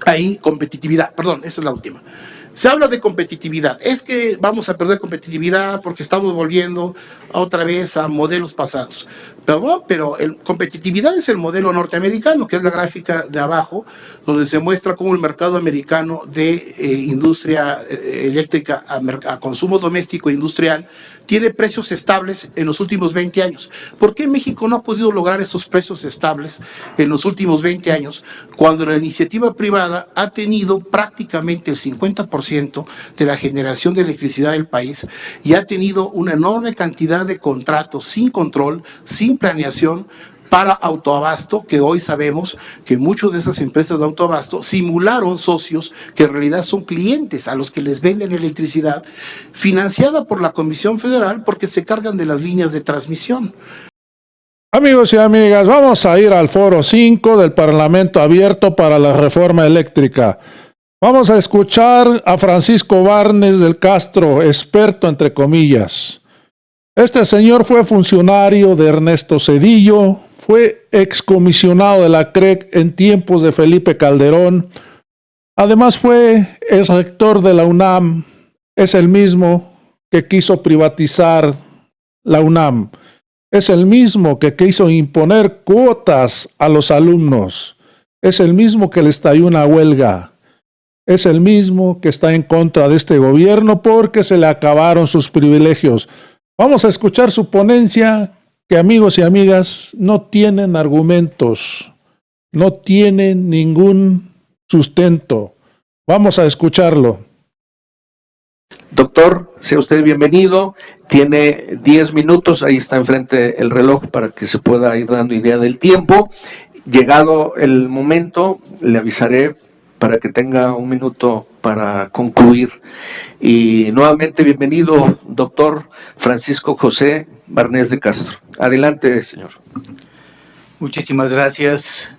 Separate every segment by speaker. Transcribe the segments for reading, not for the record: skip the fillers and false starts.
Speaker 1: hay competitividad. Perdón, esa es la última. Se habla de competitividad. Es que vamos a perder competitividad porque estamos volviendo otra vez a modelos pasados. Perdón, pero competitividad es el modelo norteamericano, que es la gráfica de abajo, donde se muestra cómo el mercado americano de industria eléctrica a consumo doméstico e industrial tiene precios estables en los últimos 20 años. ¿Por qué México no ha podido lograr esos precios estables en los últimos 20 años cuando la iniciativa privada ha tenido prácticamente el 50% de la generación de electricidad del país y ha tenido una enorme cantidad de contratos sin control, sin planeación, para autoabasto, que hoy sabemos que muchas de esas empresas de autoabasto simularon socios que en realidad son clientes a los que les venden electricidad, financiada por la Comisión Federal porque se cargan de las líneas de transmisión.
Speaker 2: Amigos y amigas, vamos a ir al foro 5 del Parlamento Abierto para la Reforma Eléctrica. Vamos a escuchar a Francisco Barnes del Castro, experto entre comillas. Este señor fue funcionario de Ernesto Zedillo, fue excomisionado de la CREC en tiempos de Felipe Calderón. Además fue exrector de la UNAM. Es el mismo que quiso privatizar la UNAM. Es el mismo que quiso imponer cuotas a los alumnos. Es el mismo que le estalló una huelga. Es el mismo que está en contra de este gobierno porque se le acabaron sus privilegios. Vamos a escuchar su ponencia, que amigos y amigas no tienen argumentos, no tienen ningún sustento. Vamos a escucharlo.
Speaker 3: Doctor, sea usted bienvenido. Tiene 10 minutos, ahí está enfrente el reloj para que se pueda ir dando idea del tiempo. Llegado el momento, le avisaré para que tenga un minuto para concluir. Y nuevamente bienvenido, doctor Francisco José Barnes de Castro. Adelante, señor.
Speaker 4: Muchísimas gracias.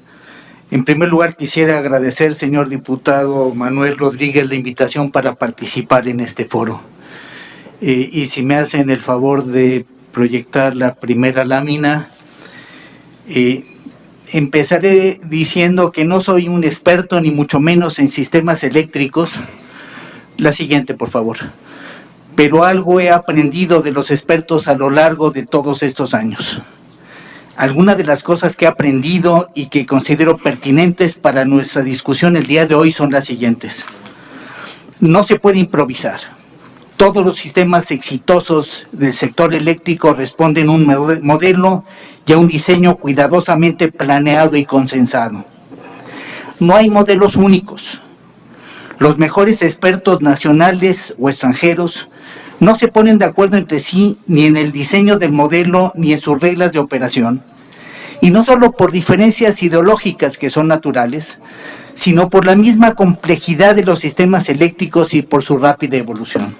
Speaker 4: En primer lugar, quisiera agradecer, señor diputado Manuel Rodríguez, la invitación para participar en este foro. Y si me hacen el favor de proyectar la primera lámina, empezaré diciendo que no soy un experto ni mucho menos en sistemas eléctricos. La siguiente, por favor. Pero algo he aprendido de los expertos a lo largo de todos estos años. Algunas de las cosas que he aprendido y que considero pertinentes para nuestra discusión el día de hoy son las siguientes. No se puede improvisar. Todos los sistemas exitosos del sector eléctrico responden a un modelo y a un diseño cuidadosamente planeado y consensado. No hay modelos únicos. Los mejores expertos nacionales o extranjeros no se ponen de acuerdo entre sí ni en el diseño del modelo ni en sus reglas de operación. Y no solo por diferencias ideológicas que son naturales, sino por la misma complejidad de los sistemas eléctricos y por su rápida evolución.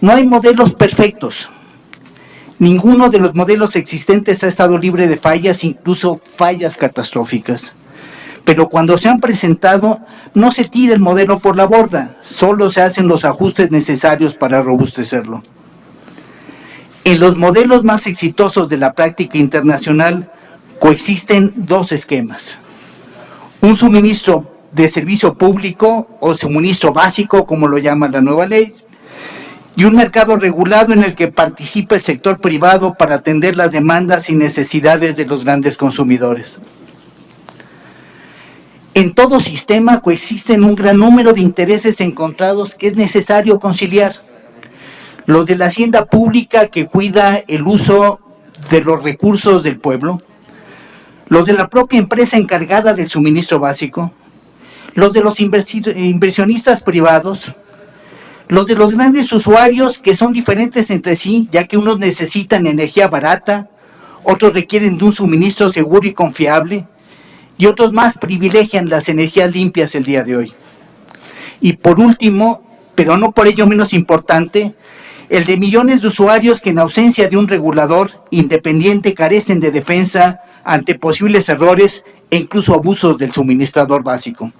Speaker 4: No hay modelos perfectos. Ninguno de los modelos existentes ha estado libre de fallas, incluso fallas catastróficas. Pero cuando se han presentado, no se tira el modelo por la borda, solo se hacen los ajustes necesarios para robustecerlo. En los modelos más exitosos de la práctica internacional coexisten dos esquemas. Un suministro de servicio público o suministro básico, como lo llama la nueva ley, y un mercado regulado en el que participa el sector privado para atender las demandas y necesidades de los grandes consumidores. En todo sistema coexisten un gran número de intereses encontrados que es necesario conciliar. Los de la hacienda pública que cuida el uso de los recursos del pueblo, los de la propia empresa encargada del suministro básico, los de los inversionistas privados, los de los grandes usuarios que son diferentes entre sí, ya que unos necesitan energía barata, otros requieren de un suministro seguro y confiable, y otros más privilegian las energías limpias el día de hoy. Y por último, pero no por ello menos importante, el de millones de usuarios que en ausencia de un regulador independiente carecen de defensa ante posibles errores e incluso abusos del suministrador básico.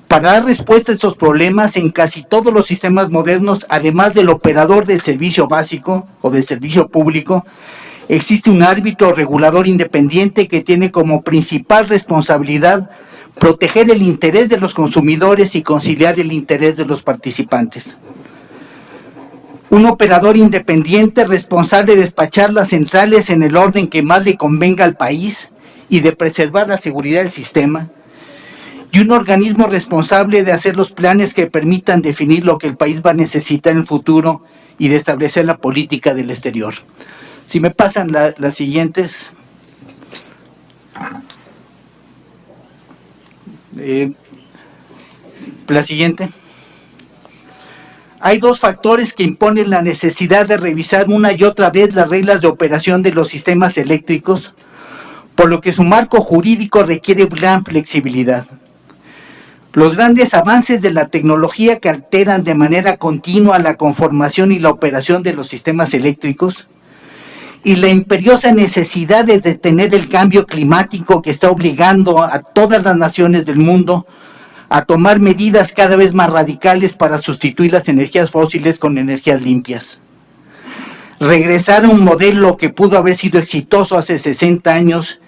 Speaker 4: Para dar respuesta a estos problemas, en casi todos los sistemas modernos, además del operador del servicio básico o del servicio público, existe un árbitro regulador independiente que tiene como principal responsabilidad proteger el interés de los consumidores y conciliar el interés de los participantes. Un operador independiente responsable de despachar las centrales en el orden que más le convenga al país y de preservar la seguridad del sistema. Y un organismo responsable de hacer los planes que permitan definir lo que el país va a necesitar en el futuro y de establecer la política del exterior. Si me pasan las siguientes. La siguiente. Hay dos factores que imponen la necesidad de revisar una y otra vez las reglas de operación de los sistemas eléctricos, por lo que su marco jurídico requiere gran flexibilidad. Los grandes avances de la tecnología que alteran de manera continua la conformación y la operación de los sistemas eléctricos y la imperiosa necesidad de detener el cambio climático que está obligando a todas las naciones del mundo a tomar medidas cada vez más radicales para sustituir las energías fósiles con energías limpias. Regresar a un modelo que pudo haber sido exitoso hace 60 años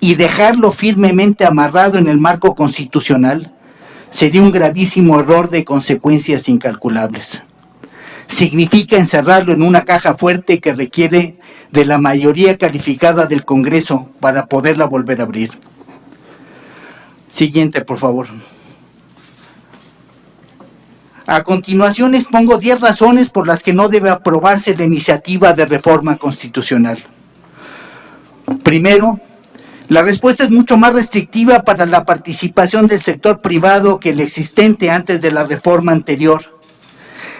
Speaker 4: y dejarlo firmemente amarrado en el marco constitucional sería un gravísimo error de consecuencias incalculables. Significa encerrarlo en una caja fuerte que requiere de la mayoría calificada del Congreso para poderla volver a abrir. Siguiente, por favor. A continuación expongo 10 razones por las que no debe aprobarse la iniciativa de reforma constitucional. Primero, la respuesta es mucho más restrictiva para la participación del sector privado que el existente antes de la reforma anterior,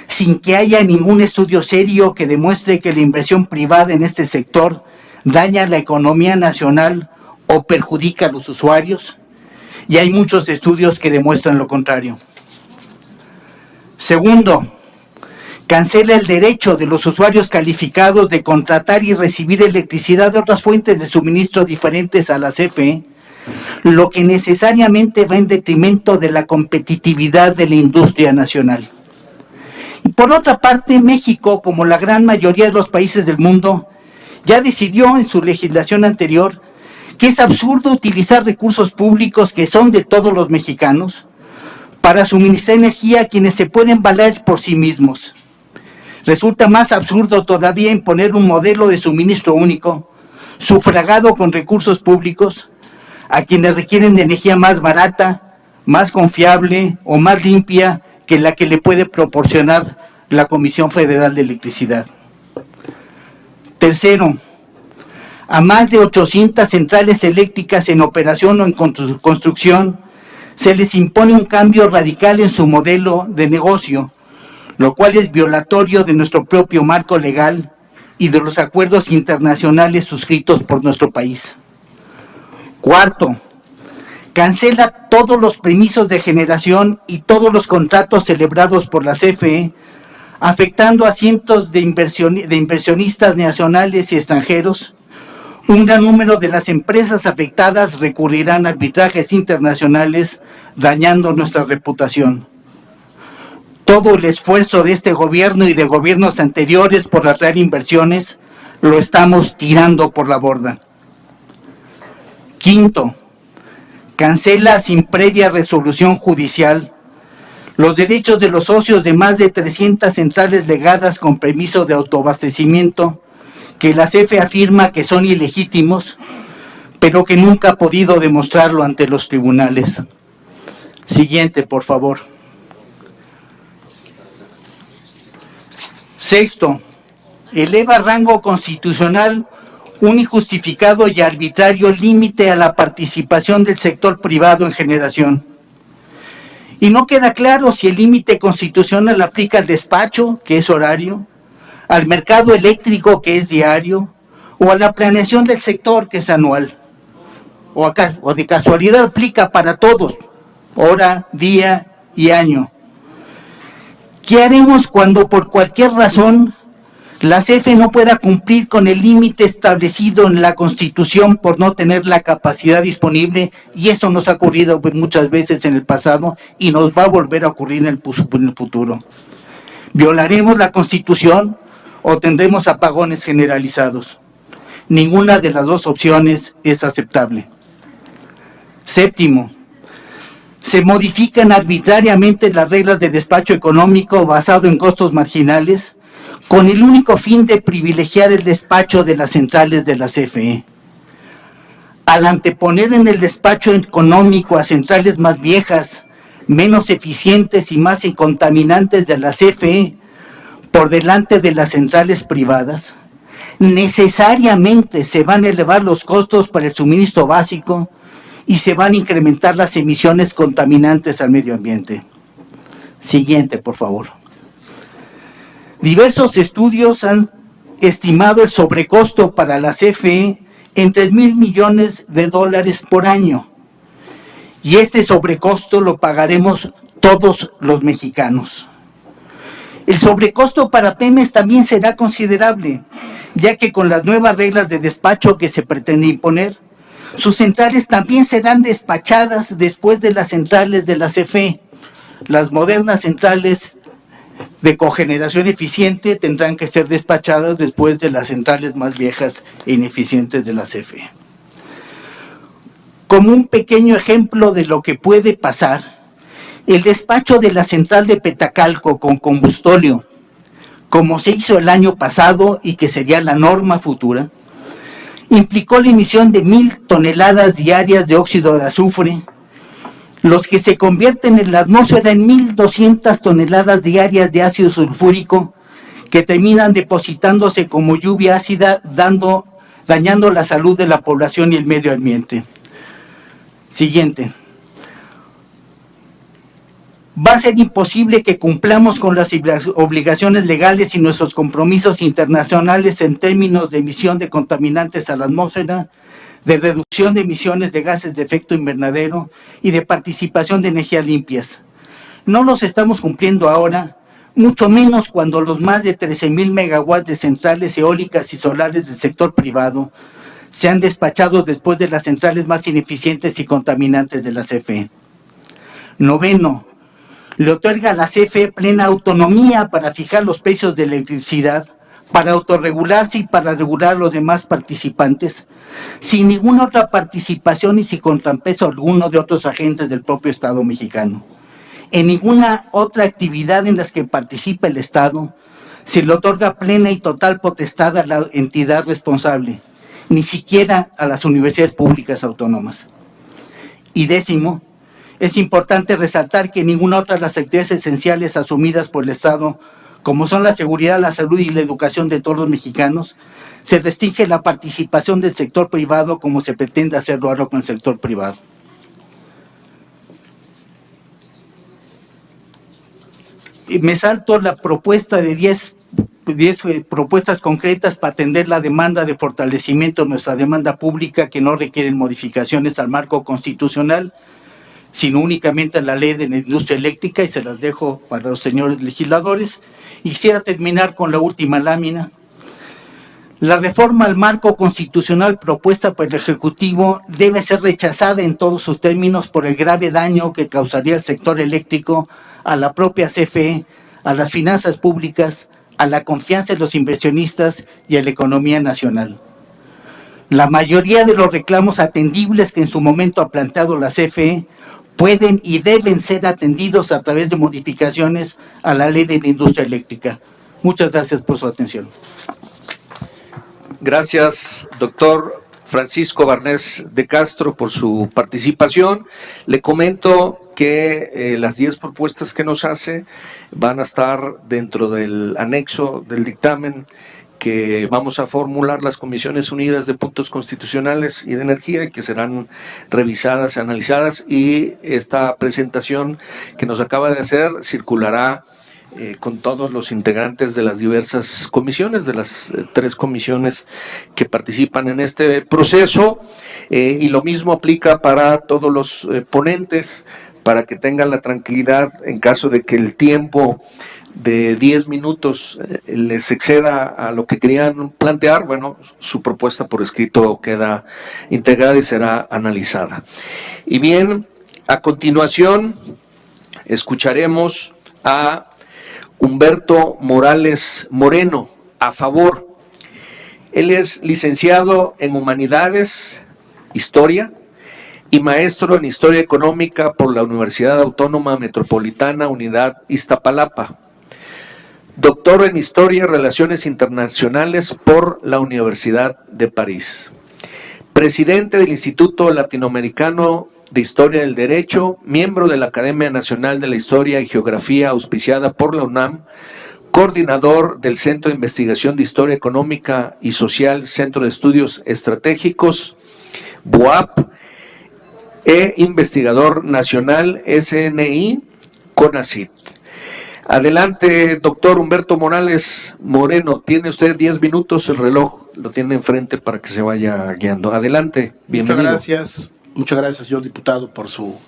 Speaker 4: sin que haya ningún estudio serio que demuestre que la inversión privada en este sector daña la economía nacional o perjudica a los usuarios, y hay muchos estudios que demuestran lo contrario. Segundo, cancela el derecho de los usuarios calificados de contratar y recibir electricidad de otras fuentes de suministro diferentes a la CFE, lo que necesariamente va en detrimento de la competitividad de la industria nacional. Y por otra parte, México, como la gran mayoría de los países del mundo, ya decidió en su legislación anterior que es absurdo utilizar recursos públicos que son de todos los mexicanos para suministrar energía a quienes se pueden valer por sí mismos. Resulta más absurdo todavía imponer un modelo de suministro único, sufragado con recursos públicos, a quienes requieren de energía más barata, más confiable o más limpia que la que le puede proporcionar la Comisión Federal de Electricidad. Tercero, a más de 800 centrales eléctricas en operación o en construcción, se les impone un cambio radical en su modelo de negocio, lo cual es violatorio de nuestro propio marco legal y de los acuerdos internacionales suscritos por nuestro país. Cuarto, cancela todos los permisos de generación y todos los contratos celebrados por la CFE, afectando a cientos de inversionistas nacionales y extranjeros. Un gran número de las empresas afectadas recurrirán a arbitrajes internacionales, dañando nuestra reputación. Todo el esfuerzo de este gobierno y de gobiernos anteriores por atraer inversiones lo estamos tirando por la borda. Quinto, cancela sin previa resolución judicial los derechos de los socios de más de 300 centrales legadas con permiso de autoabastecimiento que la CFE afirma que son ilegítimos, pero que nunca ha podido demostrarlo ante los tribunales. Siguiente, por favor. Sexto, eleva a rango constitucional un injustificado y arbitrario límite a la participación del sector privado en generación. Y no queda claro si el límite constitucional aplica al despacho, que es horario, al mercado eléctrico, que es diario, o a la planeación del sector, que es anual. O de casualidad aplica para todos, hora, día y año. ¿Qué haremos cuando por cualquier razón la CFE no pueda cumplir con el límite establecido en la Constitución por no tener la capacidad disponible? Y esto nos ha ocurrido muchas veces en el pasado y nos va a volver a ocurrir en el futuro. ¿Violaremos la Constitución o tendremos apagones generalizados? Ninguna de las dos opciones es aceptable. Séptimo, Se modifican arbitrariamente las reglas de despacho económico basado en costos marginales con el único fin de privilegiar el despacho de las centrales de la CFE. Al anteponer en el despacho económico a centrales más viejas, menos eficientes y más contaminantes de la CFE por delante de las centrales privadas, necesariamente se van a elevar los costos para el suministro básico y se van a incrementar las emisiones contaminantes al medio ambiente. Siguiente, por favor. Diversos estudios han estimado el sobrecosto para la CFE en $3,000 millones por año. Y este sobrecosto lo pagaremos todos los mexicanos. El sobrecosto para Pemex también será considerable, ya que con las nuevas reglas de despacho que se pretende imponer, sus centrales también serán despachadas después de las centrales de la CFE. Las modernas centrales de cogeneración eficiente tendrán que ser despachadas después de las centrales más viejas e ineficientes de la CFE. Como un pequeño ejemplo de lo que puede pasar, el despacho de la central de Petacalco con combustóleo, como se hizo el año pasado y que sería la norma futura, implicó la emisión de 1,000 toneladas diarias de óxido de azufre, los que se convierten en la atmósfera en 1,200 toneladas diarias de ácido sulfúrico, que terminan depositándose como lluvia ácida, dañando la salud de la población y el medio ambiente. Siguiente. Va a ser imposible que cumplamos con las obligaciones legales y nuestros compromisos internacionales en términos de emisión de contaminantes a la atmósfera, de reducción de emisiones de gases de efecto invernadero y de participación de energías limpias. No los estamos cumpliendo ahora, mucho menos cuando los más de 13,000 megawatts de centrales eólicas y solares del sector privado sean despachados después de las centrales más ineficientes y contaminantes de la CFE. Noveno, le otorga a la CFE plena autonomía para fijar los precios de electricidad, para autorregularse y para regular a los demás participantes, sin ninguna otra participación y sin contrapeso alguno de otros agentes del propio Estado mexicano. En ninguna otra actividad en las que participa el Estado se le otorga plena y total potestad a la entidad responsable, ni siquiera a las universidades públicas autónomas. Y décimo, es importante resaltar que ninguna otra de las actividades esenciales asumidas por el Estado, como son la seguridad, la salud y la educación de todos los mexicanos, se restringe la participación del sector privado como se pretende hacerlo ahora con el sector privado. Y me salto la propuesta de 10 propuestas concretas para atender la demanda de fortalecimiento de nuestra demanda pública que no requieren modificaciones al marco constitucional, sino únicamente a la ley de la industria eléctrica, y se las dejo para los señores legisladores. Y quisiera terminar con la última lámina. La reforma al marco constitucional propuesta por el Ejecutivo debe ser rechazada en todos sus términos por el grave daño que causaría al sector eléctrico, a la propia CFE, a las finanzas públicas, a la confianza de los inversionistas y a la economía nacional. La mayoría de los reclamos atendibles que en su momento ha planteado la CFE pueden y deben ser atendidos a través de modificaciones a la ley de la industria eléctrica. Muchas gracias por su atención.
Speaker 3: Gracias, doctor Francisco Barnés de Castro, por su participación. Le comento que las 10 propuestas que nos hace van a estar dentro del anexo del dictamen que vamos a formular las Comisiones Unidas de Puntos Constitucionales y de Energía, y que serán revisadas, analizadas, y esta presentación que nos acaba de hacer circulará con todos los integrantes de las diversas comisiones, de las 3 comisiones que participan en este proceso, y lo mismo aplica para todos los ponentes, para que tengan la tranquilidad en caso de que el tiempo de 10 minutos les exceda a lo que querían plantear. Bueno, su propuesta por escrito queda integrada y será analizada. Y bien, a continuación escucharemos a Humberto Morales Moreno, a favor. Él es licenciado en Humanidades, Historia, y maestro en Historia Económica por la Universidad Autónoma Metropolitana Unidad Iztapalapa. Doctor en Historia y Relaciones Internacionales por la Universidad de París. Presidente del Instituto Latinoamericano de Historia del Derecho, miembro de la Academia Nacional de la Historia y Geografía auspiciada por la UNAM, coordinador del Centro de Investigación de Historia Económica y Social, Centro de Estudios Estratégicos, BUAP, e investigador nacional SNI, CONACYT. Adelante, doctor Humberto Morales Moreno, tiene usted 10 minutos, el reloj lo tiene enfrente para que se vaya guiando. Adelante, bienvenido.
Speaker 1: Muchas gracias, señor diputado, por su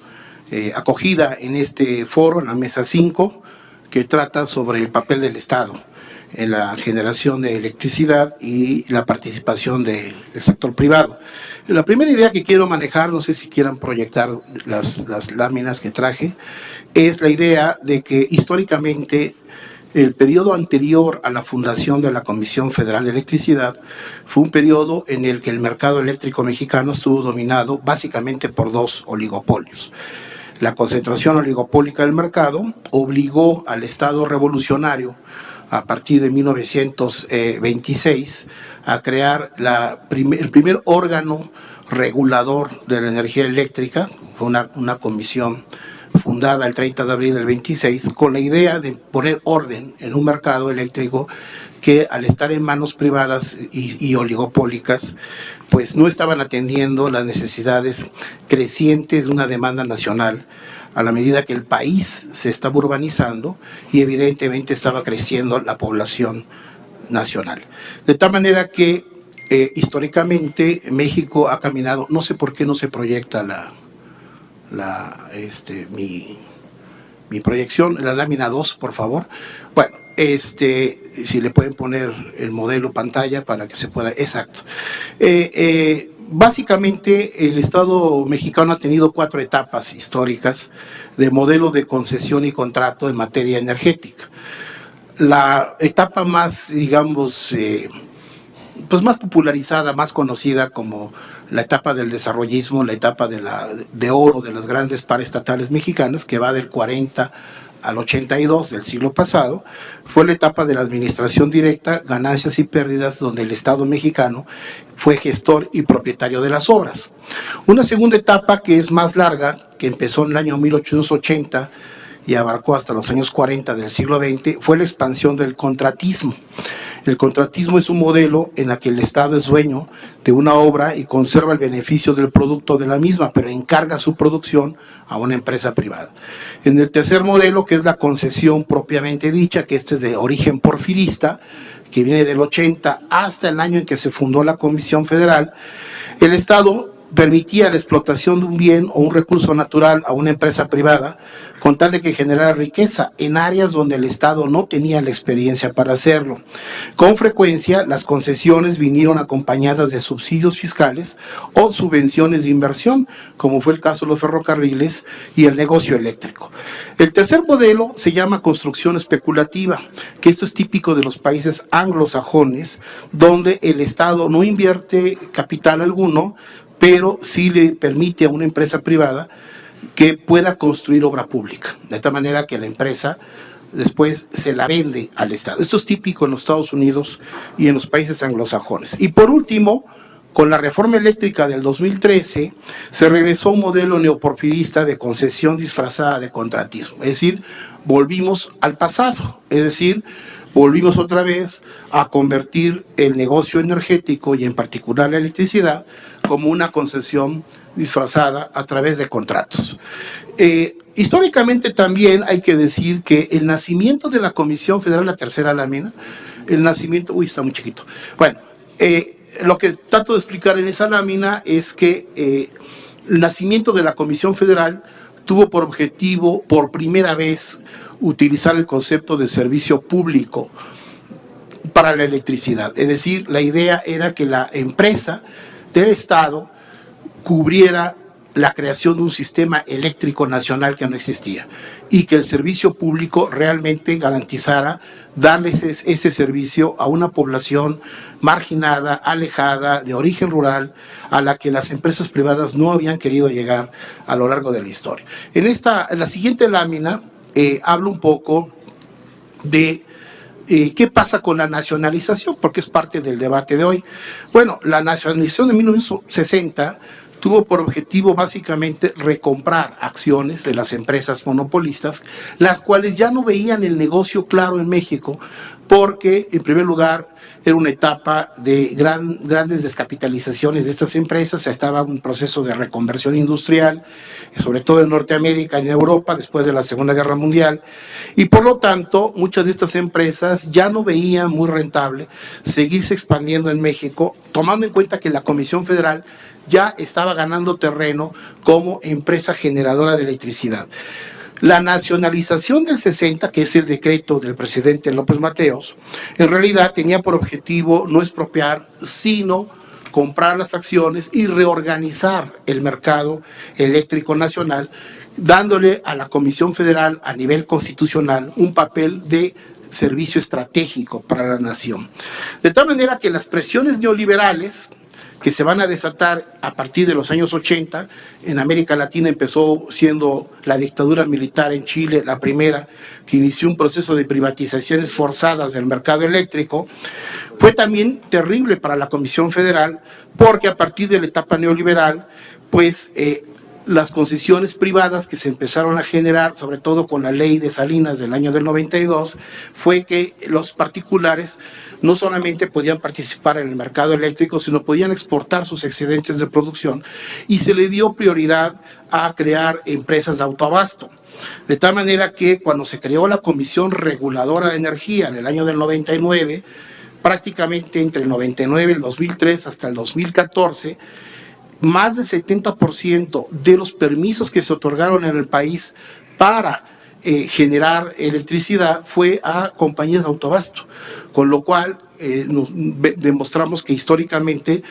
Speaker 1: acogida en este foro, en la mesa 5, que trata sobre el papel del Estado en la generación de electricidad y la participación del sector privado. La primera idea que quiero manejar, no sé si quieran proyectar las láminas que traje, es la idea de que históricamente el periodo anterior a la fundación de la Comisión Federal de Electricidad fue un periodo en el que el mercado eléctrico mexicano estuvo dominado básicamente por dos oligopolios. La concentración oligopólica del mercado obligó al Estado revolucionario a partir de 1926 a crear el primer órgano regulador de la energía eléctrica, una comisión fundada el 30 de abril del 26, con la idea de poner orden en un mercado eléctrico que al estar en manos privadas y oligopólicas, pues no estaban atendiendo las necesidades crecientes de una demanda nacional a la medida que el país se estaba urbanizando y evidentemente estaba creciendo la población nacional. De tal manera que históricamente México ha caminado, no sé por qué no se proyecta mi proyección, la lámina 2, por favor. Bueno, si le pueden poner el modelo pantalla para que se pueda, exacto. Básicamente el Estado mexicano ha tenido 4 etapas históricas de modelo de concesión y contrato en materia energética. La etapa más, digamos, pues más popularizada, más conocida como la etapa del desarrollismo, la etapa de oro de las grandes paraestatales mexicanas, que va del 40 al 82 del siglo pasado, fue la etapa de la administración directa, ganancias y pérdidas, donde el Estado mexicano fue gestor y propietario de las obras. Una segunda etapa que es más larga, que empezó en el año 1880 y abarcó hasta los años 40 del siglo XX, fue la expansión del contratismo. El contratismo es un modelo en el que el Estado es dueño de una obra y conserva el beneficio del producto de la misma, pero encarga su producción a una empresa privada. En el tercer modelo, que es la concesión propiamente dicha, que es de origen porfirista, que viene del 80 hasta el año en que se fundó la Comisión Federal, el Estado permitía la explotación de un bien o un recurso natural a una empresa privada con tal de que generara riqueza en áreas donde el Estado no tenía la experiencia para hacerlo. Con frecuencia, las concesiones vinieron acompañadas de subsidios fiscales o subvenciones de inversión, como fue el caso de los ferrocarriles y el negocio eléctrico. El tercer modelo se llama construcción especulativa, que esto es típico de los países anglosajones, donde el Estado no invierte capital alguno, pero sí le permite a una empresa privada que pueda construir obra pública, de tal manera que la empresa después se la vende al Estado. Esto es típico en los Estados Unidos y en los países anglosajones. Y por último, con la reforma eléctrica del 2013, se regresó a un modelo neoporfirista de concesión disfrazada de contratismo, es decir, volvimos al pasado, es decir, volvimos otra vez a convertir el negocio energético y en particular la electricidad como una concesión disfrazada a través de contratos. Históricamente también hay que decir que el nacimiento de la Comisión Federal, la tercera lámina, el nacimiento, uy, está muy chiquito. Bueno, lo que trato de explicar en esa lámina es que el nacimiento de la Comisión Federal tuvo por objetivo, por primera vez, utilizar el concepto de servicio público para la electricidad. Es decir, la idea era que la empresa del Estado cubriera la creación de un sistema eléctrico nacional que no existía y que el servicio público realmente garantizara darles ese servicio a una población marginada, alejada, de origen rural, a la que las empresas privadas no habían querido llegar a lo largo de la historia. En la siguiente lámina hablo un poco de ¿qué pasa con la nacionalización? Porque es parte del debate de hoy. Bueno, la nacionalización de 1960 tuvo por objetivo básicamente recomprar acciones de las empresas monopolistas, las cuales ya no veían el negocio claro en México, porque en primer lugar era una etapa de grandes descapitalizaciones de estas empresas, estaba un proceso de reconversión industrial, sobre todo en Norteamérica, en Europa, después de la Segunda Guerra Mundial, y por lo tanto muchas de estas empresas ya no veían muy rentable seguirse expandiendo en México, tomando en cuenta que la Comisión Federal ya estaba ganando terreno como empresa generadora de electricidad. La nacionalización del 60, que es el decreto del presidente López Mateos, en realidad tenía por objetivo no expropiar, sino comprar las acciones y reorganizar el mercado eléctrico nacional, dándole a la Comisión Federal a nivel constitucional un papel de servicio estratégico para la nación. De tal manera que las presiones neoliberales que se van a desatar a partir de los años 80. En América Latina empezó siendo la dictadura militar en Chile, la primera, que inició un proceso de privatizaciones forzadas del mercado eléctrico. Fue también terrible para la Comisión Federal, porque a partir de la etapa neoliberal, pues las concesiones privadas que se empezaron a generar, sobre todo con la ley de Salinas del año del 92, fue que los particulares no solamente podían participar en el mercado eléctrico, sino podían exportar sus excedentes de producción, y se le dio prioridad a crear empresas de autoabasto. De tal manera que cuando se creó la Comisión Reguladora de Energía en el año del 99, prácticamente entre el 99 y el 2003 hasta el 2014, más del 70% de los permisos que se otorgaron en el país para generar electricidad fue a compañías de autoabasto, con lo cual demostramos que históricamente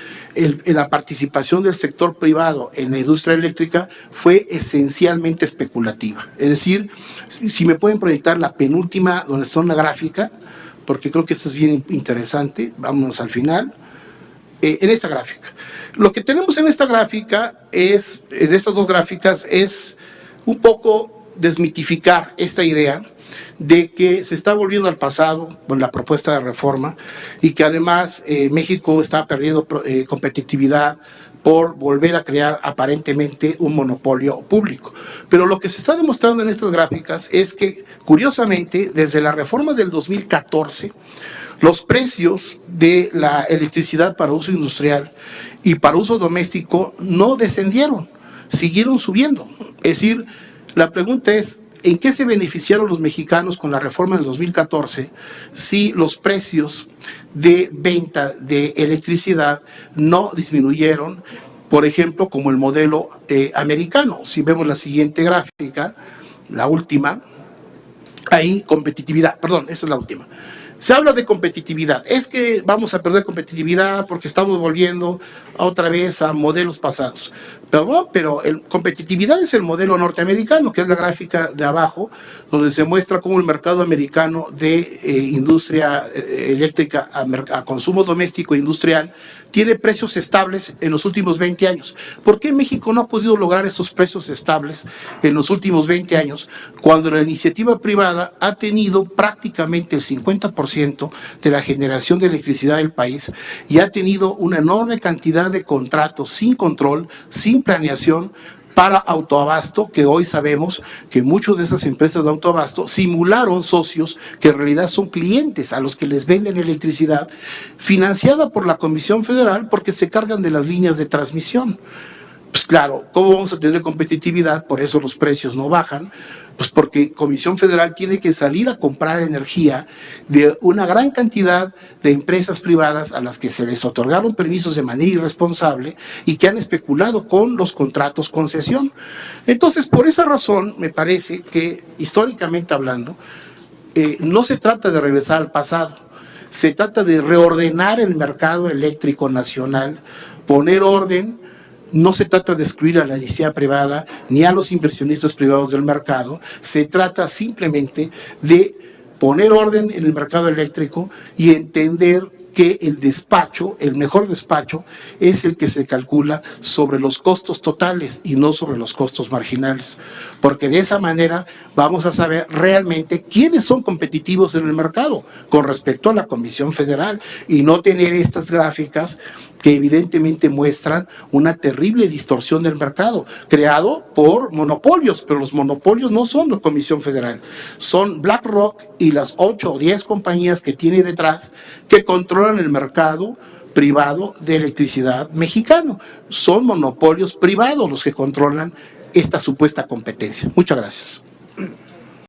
Speaker 1: la participación del sector privado en la industria eléctrica fue esencialmente especulativa. Es decir, si me pueden proyectar la penúltima, donde está una gráfica, porque creo que esto es bien interesante, vámonos al final. En esta gráfica. Lo que tenemos en esta gráfica es, en estas dos gráficas, es un poco desmitificar esta idea de que se está volviendo al pasado con la propuesta de reforma y que además México está perdiendo competitividad por volver a crear aparentemente un monopolio público. Pero lo que se está demostrando en estas gráficas es que, curiosamente, desde la reforma del 2014, los precios de la electricidad para uso industrial y para uso doméstico no descendieron, siguieron subiendo. Es decir, la pregunta es, ¿en qué se beneficiaron los mexicanos con la reforma del 2014 si los precios de venta de electricidad no disminuyeron, por ejemplo, como el modelo americano? Si vemos la siguiente gráfica, la última, ahí competitividad, perdón, esa es la última. Se habla de competitividad. Es que vamos a perder competitividad porque estamos volviendo otra vez a modelos pasados. Perdón, pero competitividad es el modelo norteamericano, que es la gráfica de abajo, donde se muestra cómo el mercado americano de industria eléctrica a consumo doméstico e industrial tiene precios estables en los últimos 20 años. ¿Por qué México no ha podido lograr esos precios estables en los últimos 20 años cuando la iniciativa privada ha tenido prácticamente el 50% de la generación de electricidad del país y ha tenido una enorme cantidad de contratos sin control, sin planeación, para autoabasto, que hoy sabemos que muchas de esas empresas de autoabasto simularon socios que en realidad son clientes a los que les venden electricidad financiada por la Comisión Federal porque se cargan de las líneas de transmisión? Pues claro, ¿cómo vamos a tener competitividad? Por eso los precios no bajan, pues porque Comisión Federal tiene que salir a comprar energía de una gran cantidad de empresas privadas a las que se les otorgaron permisos de manera irresponsable y que han especulado con los contratos concesión. Entonces, por esa razón, me parece que, históricamente hablando, no se trata de regresar al pasado, se trata de reordenar el mercado eléctrico nacional, poner orden, no se trata de excluir a la iniciativa privada ni a los inversionistas privados del mercado, se trata simplemente de poner orden en el mercado eléctrico y entender que el despacho, el mejor despacho, es el que se calcula sobre los costos totales y no sobre los costos marginales, porque de esa manera vamos a saber realmente quiénes son competitivos en el mercado con respecto a la Comisión Federal y no tener estas gráficas que evidentemente muestran una terrible distorsión del mercado, creado por monopolios, pero los monopolios no son la Comisión Federal, son BlackRock y las 8 o 10 compañías que tiene detrás que controlan el mercado privado de electricidad mexicano. Son monopolios privados los que controlan esta supuesta competencia. Muchas gracias.